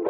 Hi,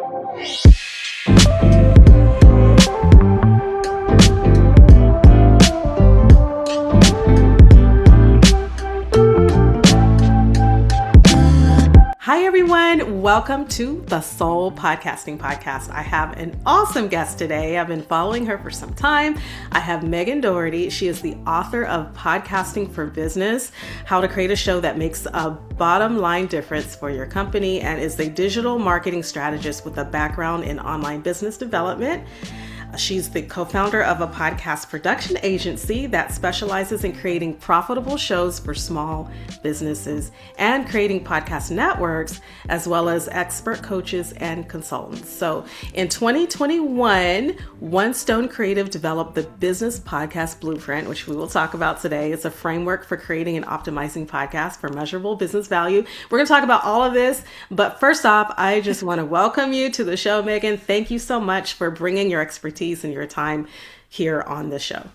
everyone. Welcome to the Soul Podcasting Podcast. I have an awesome guest today. I've been following her for some time. I have Megan Dougherty. She is the author of Podcasting for Business, How to Create a Show That Makes a Bottom Line Difference for Your Company, and is a digital marketing strategist with a background in online business development. She's the co-founder of a podcast production agency that specializes in creating profitable shows for small businesses and creating podcast networks, as well as expert coaches and consultants. So in 2021, One Stone Creative developed the Business Podcast Blueprint, which we will talk about today. It's a framework for creating and optimizing podcasts for measurable business value. We're going to talk about all of this, but first off, I just want to welcome you to the show, Megan. Thank you so much for bringing your expertise and your time here on the show.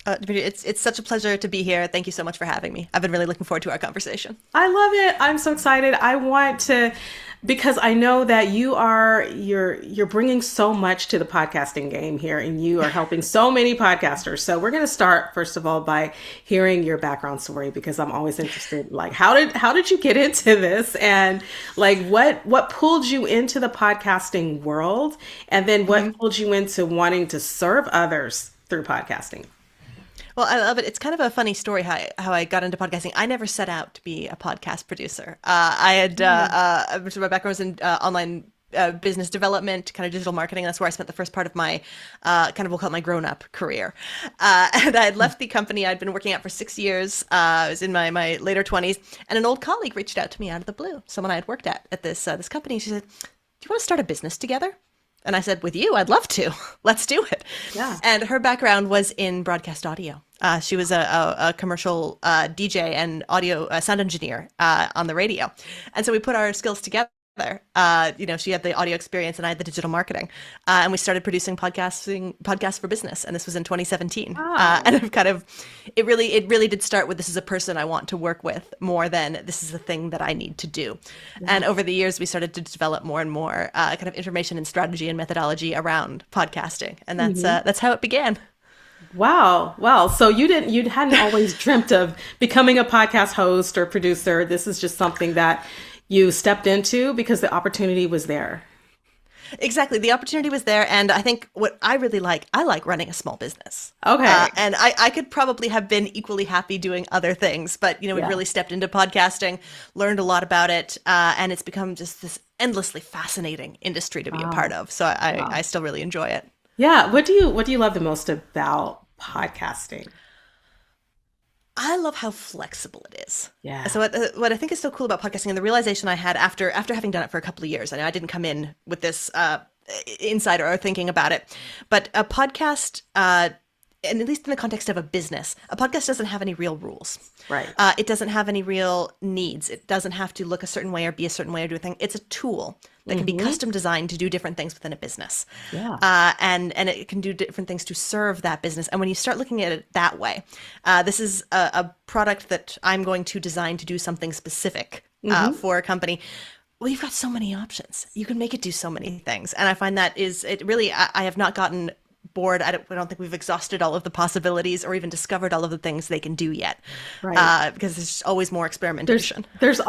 It's such a pleasure to be here. Thank you so much for having me. I've been really looking forward to our conversation. I love it. I'm so excited. I want to, because I know that you're bringing so much to the podcasting game here, and you are helping so many podcasters. So we're going to start first of all by hearing your background story, because I'm always interested. Like, how did you get into this, and like what pulled you into the podcasting world, and then what pulled you into wanting to serve others through podcasting? Well, I love it. It's kind of a funny story how I got into podcasting. I never set out to be a podcast producer. My background was in online business development, kind of digital marketing. That's where I spent the first part of my we'll call it my grown-up career. And I had left the company I'd been working at for 6 years. I was in my later 20s, and an old colleague reached out to me out of the blue. Someone I had worked at this company. She said, "Do you want to start a business together?" And I said, "With you, I'd love to. Let's do it." Yeah. And her background was in broadcast audio. She was a commercial DJ and audio sound engineer on the radio. And so we put our skills together. She had the audio experience and I had the digital marketing. And we started producing podcasts for business. And this was in 2017. Wow. And it really did start with, this is a person I want to work with more than this is a thing that I need to do. Yeah. And over the years, we started to develop more and more kind of information and strategy and methodology around podcasting. And that's how it began. Wow. So you hadn't always dreamt of becoming a podcast host or producer. This is just something that you stepped into because the opportunity was there. Exactly. The opportunity was there. And I think what I really I like running a small business. Okay. And I could probably have been equally happy doing other things, but, we really stepped into podcasting, learned a lot about it. And it's become just this endlessly fascinating industry to be a part of. So I still really enjoy it. Yeah. What do you love the most about podcasting? I love how flexible it is. Yeah. So what I think is so cool about podcasting, and the realization I had after having done it for a couple of years, I know I didn't come in with this insider or thinking about it, but a podcast, and at least in the context of a business, a podcast doesn't have any real rules. Right. It doesn't have any real needs. It doesn't have to look a certain way or be a certain way or do a thing. It's a tool that can be custom designed to do different things within a business. Yeah. And it can do different things to serve that business. And when you start looking at it that way, this is a product that I'm going to design to do something specific for a company. Well, you've got so many options. You can make it do so many things. And I find I have not gotten bored. I don't think we've exhausted all of the possibilities or even discovered all of the things they can do yet. Right. Because there's always more experimentation. There's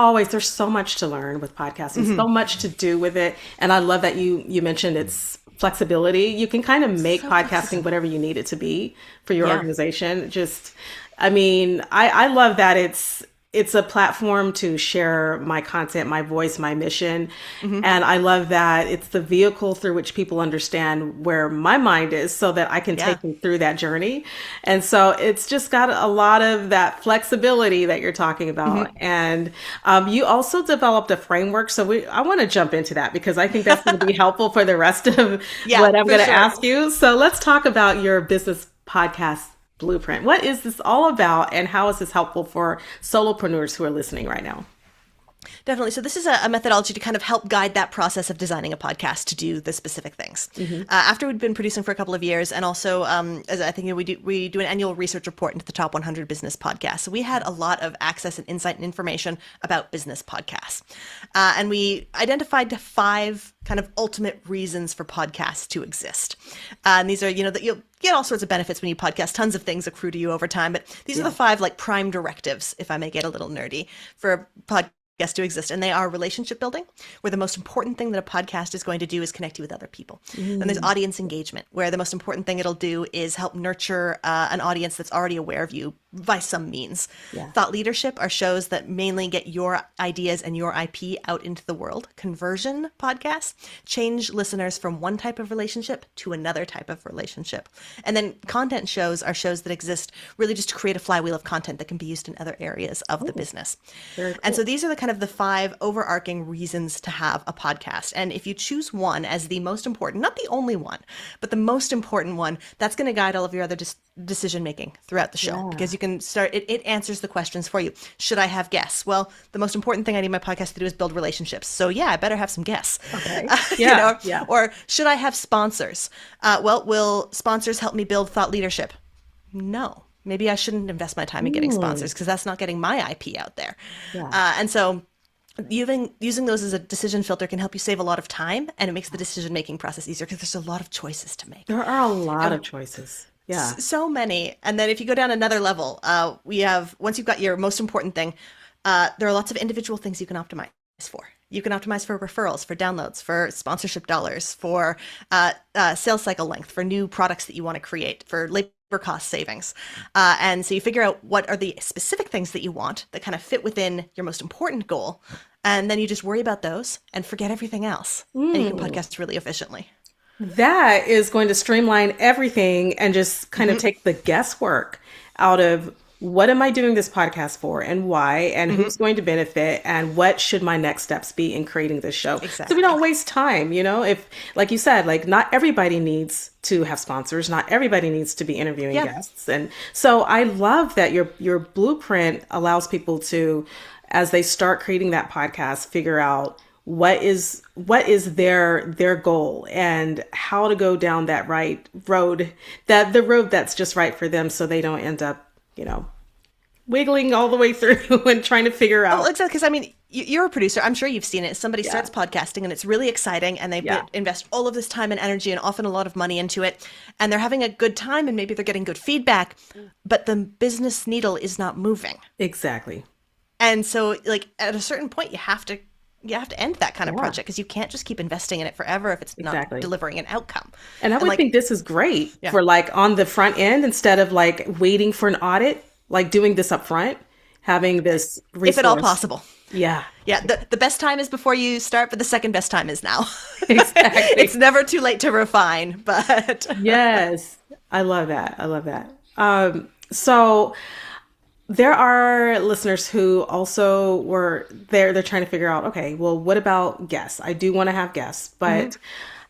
so much to learn with podcasting, so much to do with it. And I love that you mentioned its flexibility. You can kind of make podcasting whatever you need it to be for your organization. I love that it's a platform to share my content, my voice, my mission. And I love that it's the vehicle through which people understand where my mind is so that I can take them through that journey. And so it's just got a lot of that flexibility that you're talking about. And you also developed a framework. So I want to jump into that because I think that's going to be helpful for the rest of what I'm going to ask you. So let's talk about your business podcast Blueprint. What is this all about, and how is this helpful for solopreneurs who are listening right now? Definitely. So this is a methodology to kind of help guide that process of designing a podcast to do the specific things. After we'd been producing for a couple of years, and also as I think we do an annual research report into the top 100 business podcasts. So we had a lot of access and insight and information about business podcasts, and we identified 5 kind of ultimate reasons for podcasts to exist. And these are, that you'll get all sorts of benefits when you podcast. Tons of things accrue to you over time, but these are the 5 like prime directives, if I may get a little nerdy, for a podcast to exist. And they are relationship building, where the most important thing that a podcast is going to do is connect you with other people. And there's audience engagement, where the most important thing it'll do is help nurture an audience that's already aware of you by some means. Thought leadership are shows that mainly get your ideas and your IP out into the world. Conversion podcasts change listeners from one type of relationship to another type of relationship. And then content shows are shows that exist really just to create a flywheel of content that can be used in other areas of the business. Very cool. And so these are the kind of the 5 overarching reasons to have a podcast. And if you choose one as the most important, not the only one, but the most important one, that's going to guide all of your other decision making throughout the show, because you can start, it answers the questions for you. Should I have guests? Well, the most important thing I need my podcast to do is build relationships. So yeah, I better have some guests. Okay. Or should I have sponsors? Well, will sponsors help me build thought leadership? No. Maybe I shouldn't invest my time in getting sponsors, because that's not getting my IP out there. And so using those as a decision filter can help you save a lot of time, and it makes the decision-making process easier, because there's a lot of choices to make. There are a lot of choices. Yeah. So many. And then if you go down another level, once you've got your most important thing, there are lots of individual things you can optimize for. You can optimize for referrals, for downloads, for sponsorship dollars, for sales cycle length, for new products that you want to create, for labor cost savings. And so you figure out what are the specific things that you want that kind of fit within your most important goal. And then you just worry about those and forget everything else. And you can podcast really efficiently. That is going to streamline everything and just kind of take the guesswork out of what am I doing this podcast for, and why, and who's going to benefit, and what should my next steps be in creating this show. Exactly. So we don't waste time, if, like you said, like not everybody needs to have sponsors, not everybody needs to be interviewing guests. And so I love that your blueprint allows people to, as they start creating that podcast, figure out what is their goal and how to go down that right road, the road that's just right for them, so they don't end up, wiggling all the way through and trying to figure out. Well, exactly. Because you're a producer. I'm sure you've seen it. Somebody starts podcasting and it's really exciting, and they invest all of this time and energy and often a lot of money into it, and they're having a good time, and maybe they're getting good feedback, but the business needle is not moving. Exactly. And so, like, at a certain point, you have to end that kind of project, because you can't just keep investing in it forever if it's not delivering an outcome. And I would think this is great for like on the front end, instead of like waiting for an audit, like doing this up front, having this resource. If at all possible. Yeah. Yeah. The best time is before you start, but the second best time is now. Exactly. It's never too late to refine, but. Yes. I love that. So there are listeners who also they're trying to figure out, okay, well, what about guests? I do want to have guests, but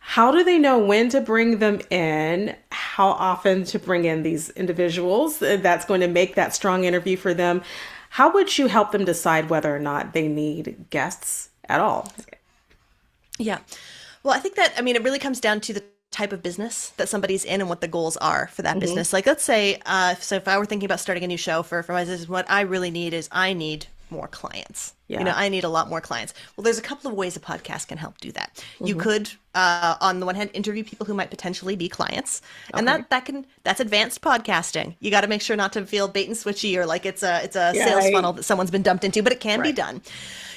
how do they know when to bring them in? How often to bring in these individuals that's going to make that strong interview for them? How would you help them decide whether or not they need guests at all? Yeah. Well, I think that, it really comes down to the type of business that somebody's in and what the goals are for that business. Like, let's say, so if I were thinking about starting a new show for my business, what I really need is I need more clients. I need a lot more clients. Well, there's a couple of ways a podcast can help do that. You could, on the one hand, interview people who might potentially be clients, and that's advanced podcasting. You got to make sure not to feel bait and switchy or like it's a sales funnel that someone's been dumped into, but it can be done.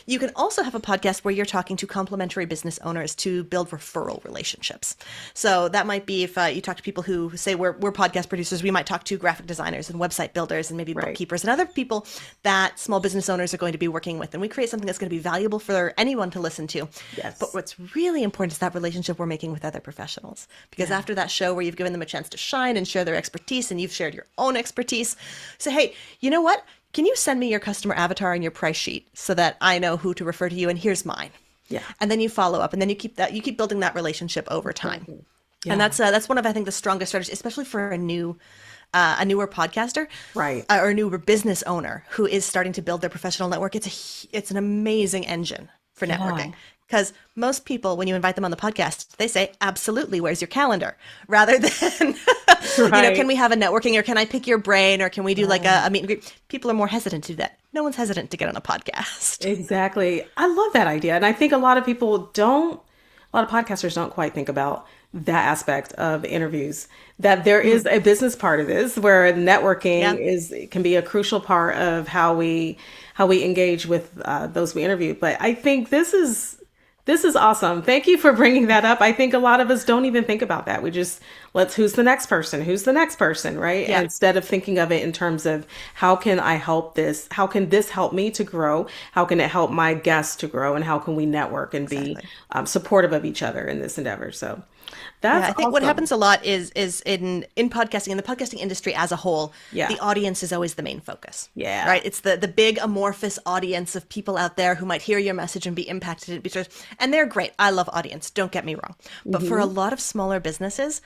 You can also have a podcast where you're talking to complementary business owners to build referral relationships. So that might be if you talk to people who say we're podcast producers, we might talk to graphic designers and website builders and maybe bookkeepers and other people that small business owners are going to be working with. And we create something that's going to be valuable for anyone to listen to. Yes. But what's really important is that relationship we're making with other professionals. Because after that show where you've given them a chance to shine and share their expertise, and you've shared your own expertise, say, hey, you know what? Can you send me your customer avatar and your price sheet so that I know who to refer to you, and here's mine. Yeah. And then you follow up, and then you keep building that relationship over time. Yeah. And that's one of, I think, the strongest strategies, especially for a new a newer podcaster, Right. Or a newer business owner who is starting to build their professional network, it's an amazing engine for networking. Because most people, when you invite them on the podcast, they say, absolutely, where's your calendar? Rather than, Right. can we have a networking, or can I pick your brain, or can we do like a meet and greet? People are more hesitant to do that. No one's hesitant to get on a podcast. Exactly. I love that idea. And I think a lot of podcasters don't quite think about that aspect of interviews, that there is a business part of this where networking can be a crucial part of how we engage with those we interview. But I think this is awesome. Thank you for bringing that up. I think a lot of us don't even think about that. We just who's the next person, right? Yeah. Instead of thinking of it in terms of how can I help this? How can this help me to grow? How can it help my guests to grow? And how can we network and be supportive of each other in this endeavor? So that's I think what happens a lot is in podcasting, in the podcasting industry as a whole, the audience is always the main focus. Yeah. Right? It's the big amorphous audience of people out there who might hear your message and be impacted. And they're great. I love audience. Don't get me wrong. But for a lot of smaller businesses,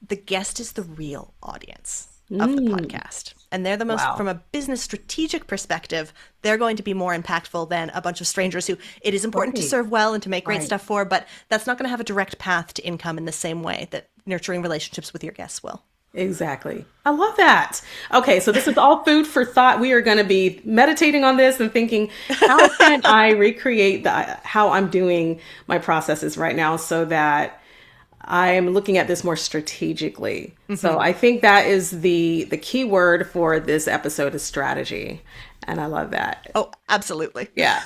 the guest is the real audience of the podcast. And they're the most, from a business strategic perspective, they're going to be more impactful than a bunch of strangers who it is important to serve well and to make great stuff for, but that's not going to have a direct path to income in the same way that nurturing relationships with your guests will. Exactly. I love that. Okay, so this is all food for thought. We are going to be meditating on this and thinking, how can I recreate how I'm doing my processes right now so that I'm looking at this more strategically. So I think that is the key word for this episode is strategy. And I love that. Oh, absolutely. Yeah.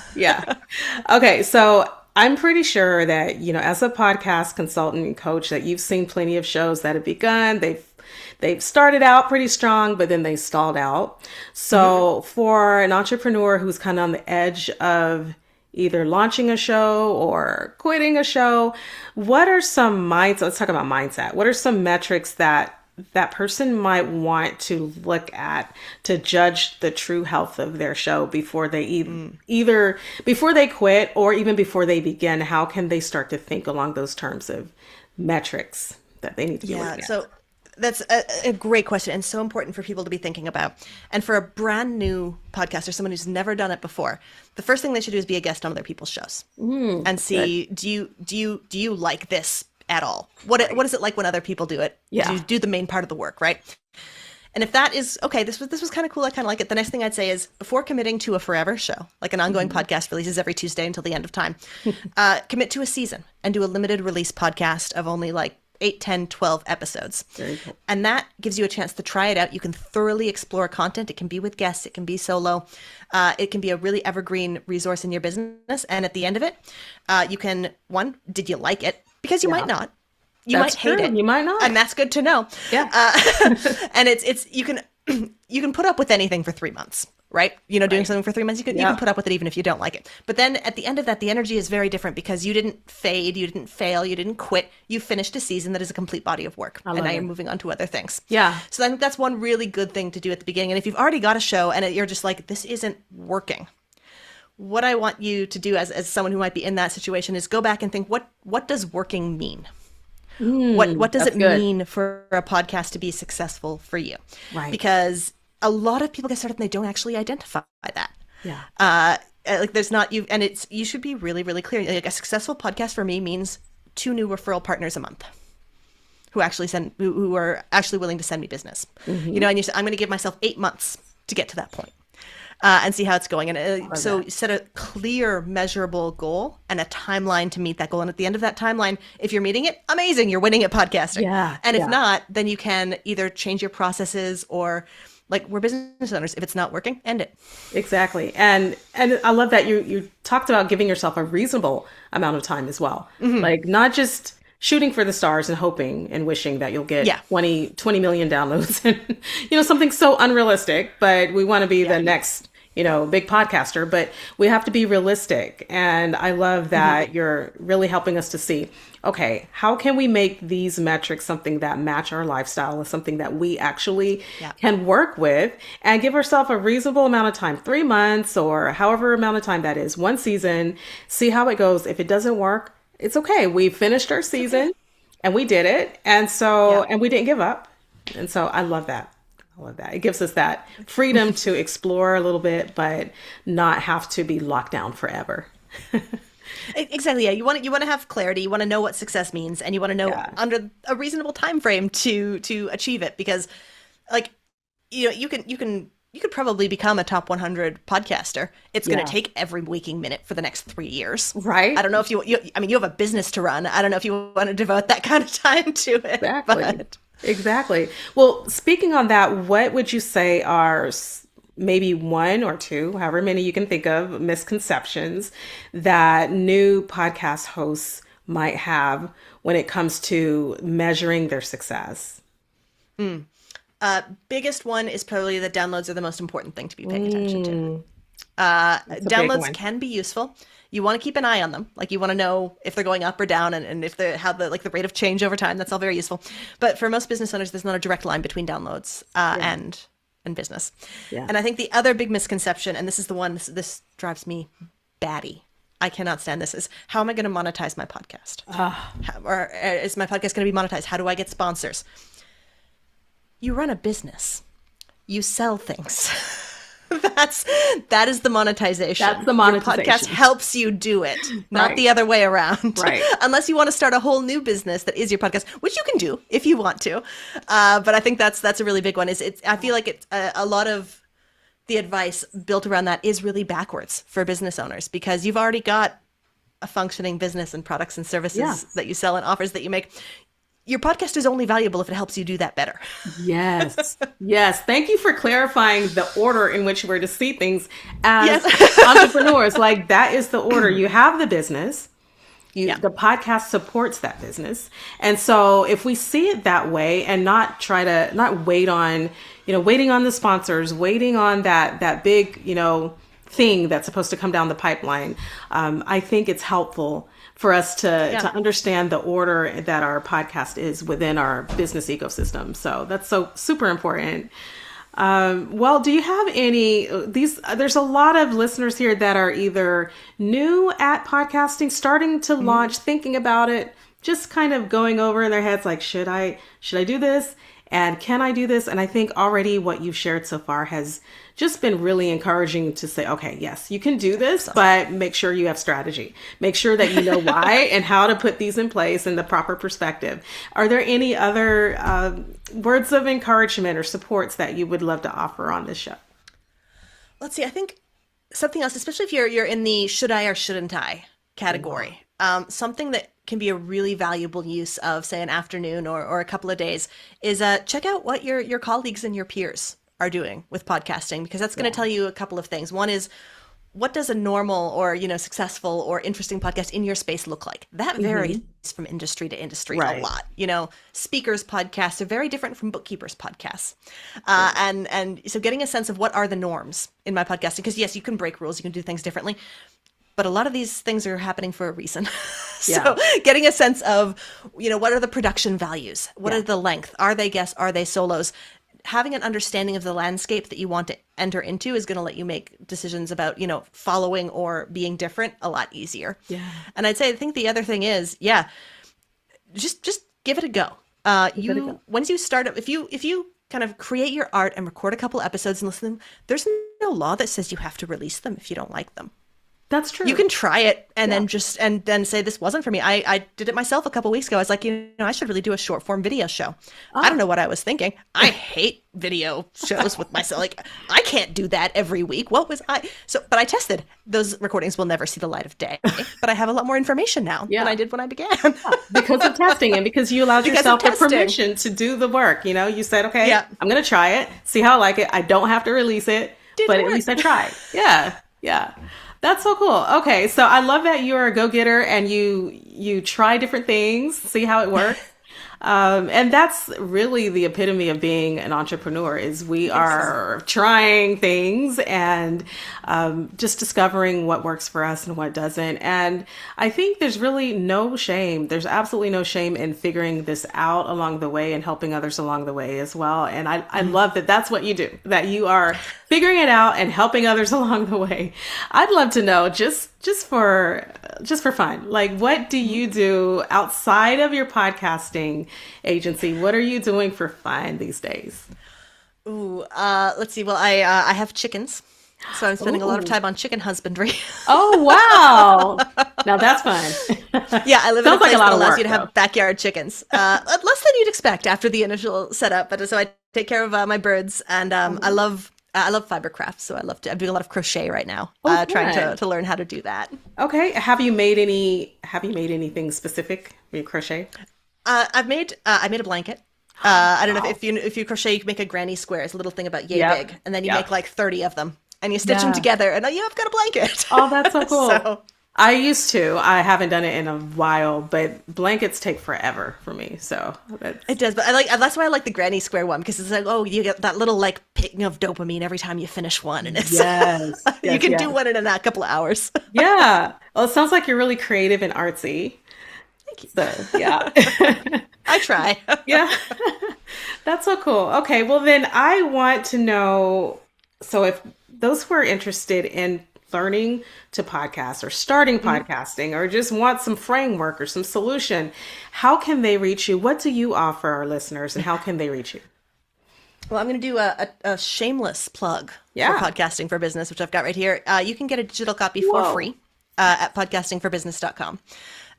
Okay. So I'm pretty sure that, as a podcast consultant and coach, that you've seen plenty of shows that have begun. They've started out pretty strong, but then they stalled out. So for an entrepreneur who's kind of on the edge of either launching a show or quitting a show, what are some let's talk about mindset. What are some metrics that person might want to look at to judge the true health of their show before they either before they quit or even before they begin? How can they start to think along those terms of metrics that they need to be looking at? So that's a great question and so important for people to be thinking about. And for a brand new podcaster, someone who's never done it before, the first thing they should do is be a guest on other people's shows and see, do you like this at all? What is it like when other people do it? Yeah. Do you do the main part of the work, right? And if that is, okay, this was kind of cool, I kind of like it, the next thing I'd say is, before committing to a forever show, like an ongoing podcast releases every Tuesday until the end of time, commit to a season and do a limited release podcast of only like 8, 10, 12 episodes. Very cool. And that gives you a chance to try it out. You can thoroughly explore content. It can be with guests. It can be solo. It can be a really evergreen resource in your business. And at the end of it, you can, did you like it? Because you might not. You might hate it. You might not. And that's good to know. Yeah. And you can put up with anything for 3 months. Right? Doing something for 3 months, you can put up with it even if you don't like it. But then at the end of that, the energy is very different because you didn't fade, you didn't fail, you didn't quit. You finished a season that is a complete body of work. And now you're moving on to other things. Yeah. So I think that's one really good thing to do at the beginning. And if you've already got a show and you're just like, this isn't working, what I want you to do as someone who might be in that situation is go back and think, what does working mean? What does it mean for a podcast to be successful for you? Right. Because a lot of people get started and they don't actually identify that. Yeah. Like there's not you, and you should be really, really clear. Like a successful podcast for me means 2 new referral partners a month who are actually willing to send me business. And you say, I'm going to give myself 8 months to get to that point. And see how it's going. And so set a clear, measurable goal and a timeline to meet that goal. And at the end of that timeline, if you're meeting it, amazing, you're winning at podcasting. Yeah. And if not, then you can either change your processes or, like, we're business owners. If it's not working, end it. Exactly. And I love that you talked about giving yourself a reasonable amount of time as well. Like not just shooting for the stars and hoping and wishing that you'll get 20 million downloads and, something so unrealistic, but we want to be the next, big podcaster, but we have to be realistic. And I love that you're really helping us to see, okay, how can we make these metrics something that match our lifestyle, something that we actually can work with and give ourselves a reasonable amount of time, 3 months or however amount of time that is, 1 season, see how it goes. If it doesn't work, it's okay. We finished our season and we did it. And so, and we didn't give up. And so I love that. all of that. It gives us that freedom to explore a little bit, but not have to be locked down forever. Exactly. Yeah. You want to have clarity. You want to know what success means, and you want to know under a reasonable time frame to achieve it. Because, like, you could probably become a top 100 podcaster. It's going to take every waking minute for the next 3 years. Right. I don't know if you have a business to run. I don't know if you want to devote that kind of time to it. Exactly. Exactly. Well, speaking on that, what would you say are maybe one or two, however many you can think of, misconceptions that new podcast hosts might have when it comes to measuring their success? Biggest one is probably that downloads are the most important thing to be paying attention to. Downloads can be useful. You want to keep an eye on them. Like, you want to know if they're going up or down, and if how the rate of change over time. That's all very useful. But for most business owners, there's not a direct line between downloads and business. Yeah. And I think the other big misconception, and this is the one, this drives me batty, I cannot stand this, is how am I going to monetize my podcast? Or is my podcast going to be monetized? How do I get sponsors? You run a business. You sell things. That is the monetization. That's the monetization. Your podcast helps you do it, not the other way around. Right. Unless you want to start a whole new business that is your podcast, which you can do if you want to. But I think that's a really big one. I feel like it's a lot of the advice built around that is really backwards for business owners, because you've already got a functioning business and products and services that you sell and offers that you make. Your podcast is only valuable if it helps you do that better. Yes. Yes. Thank you for clarifying the order in which we're to see things as entrepreneurs. Like, that is the order. You have the business. The podcast supports that business. And so if we see it that way and not wait on, waiting on the sponsors, waiting on that big, thing that's supposed to come down the pipeline, I think it's helpful for us to understand the order that our podcast is within our business ecosystem. So that's so super important. Well, do you have there's a lot of listeners here that are either new at podcasting, starting to launch, thinking about it, just kind of going over in their heads, like, should I do this? And can I do this? And I think already what you've shared so far has just been really encouraging to say, okay, yes, you can do this, but make sure you have strategy. Make sure that you know why and how to put these in place in the proper perspective. Are there any other words of encouragement or supports that you would love to offer on this show? Let's see. I think something else, especially if you're in the should I or shouldn't I category, something that can be a really valuable use of, say, an afternoon or a couple of days, is check out what your colleagues and your peers are doing with podcasting, because that's going to tell you a couple of things. One is, what does a normal or successful or interesting podcast in your space look like? That varies from industry to industry a lot. Speakers' podcasts are very different from bookkeepers' podcasts, and so getting a sense of what are the norms in my podcasting, because yes, you can break rules, you can do things differently, but a lot of these things are happening for a reason. So getting a sense of, what are the production values? What are the length? Are they guests? Are they solos? Having an understanding of the landscape that you want to enter into is going to let you make decisions about, following or being different a lot easier. Yeah. And I think the other thing is, just give it a go. Once you start up, if you kind of create your art and record a couple episodes and listen to them, there's no law that says you have to release them if you don't like them. That's true. You can try it and then say, this wasn't for me. I did it myself a couple weeks ago. I was like, I should really do a short form video show. I don't know what I was thinking. I hate video shows with myself. Like, I can't do that every week. What was I? But I tested. Those recordings will never see the light of day. But I have a lot more information now than I did when I began. Because of testing, and because you allowed yourself the permission to do the work. You said, okay, I'm going to try it, see how I like it. I don't have to release it, but at least I tried. Yeah. That's so cool. Okay, so I love that you're a go-getter and you try different things, see how it works. And that's really the epitome of being an entrepreneur, is we are trying things and just discovering what works for us and what doesn't. And I think there's really no shame. There's absolutely no shame in figuring this out along the way and helping others along the way as well. And I love that that's what you do, that you are figuring it out and helping others along the way. I'd love to know, just for fun, like, what do you do outside of your podcasting agency? What are you doing for fun these days? Ooh, let's see. Well, I have chickens, so I'm spending a lot of Ooh. time on chicken husbandry. Oh, wow. Now that's fun. Yeah, I live in a Sounds like place a lot that of allows work, you to though. have backyard chickens. Less than you'd expect after the initial setup, but so I take care of my birds, and I love fiber crafts, so I'm doing a lot of crochet right now, Oh, trying fun. to learn how to do that. Okay. Have you made anything specific when you crochet? I made a blanket. I don't know Wow. if you crochet, you can make a granny square. It's a little thing about yay Yep. big, and then you Yep. make like 30 of them, and you stitch them Yeah. together, and you've got a blanket. Oh, that's so cool. So I used to. I haven't done it in a while, but blankets take forever for me. So that's it does, but that's why I like the granny square one because it's like, oh, you get that little like ping of dopamine every time you finish one, and it's yes. you Yes, can yes. do one in a couple of hours. Yeah. Well, it sounds like you're really creative and artsy. Thank you. So, yeah. I try. Yeah. That's so cool. Okay. Well, then I want to know, so if those who are interested in learning to podcast or starting podcasting or just want some framework or some solution, how can they reach you? What do you offer our listeners and how can they reach you? Well, I'm going to do a shameless plug Yeah. for Podcasting for Business, which I've got right here. You can get a digital copy Whoa. for free at podcastingforbusiness.com.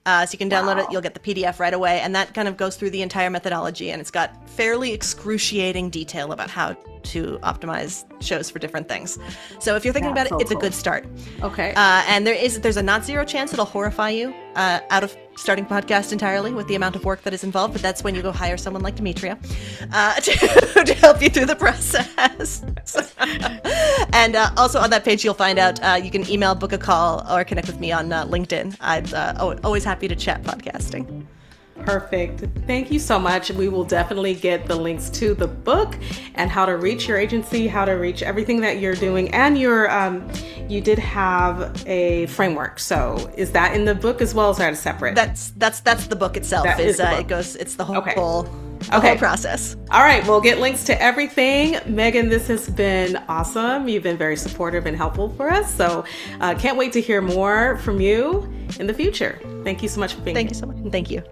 So you can download Wow. it. You'll get the PDF right away. And that kind of goes through the entire methodology. And it's got fairly excruciating detail about how to optimize shows for different things. So if you're thinking That's about so it, it's a cool. good start. Okay. And there's a not zero chance it'll horrify you out of starting podcast entirely with the amount of work that is involved. But that's when you go hire someone like Demetria to help you through the process. And also on that page, you'll find out you can email, book a call, or connect with me on LinkedIn. I'm always happy to chat podcasting. Perfect. Thank you so much. We will definitely get the links to the book and how to reach your agency, how to reach everything that you're doing. And you did have a framework. So is that in the book as well as that separate? That's the book itself. That is the book. It goes. It's the whole Okay. the whole process. All right. We'll get links to everything. Megan, this has been awesome. You've been very supportive and helpful for us. So can't wait to hear more from you in the future. Thank you so much for being here. Thank you so much. Thank you.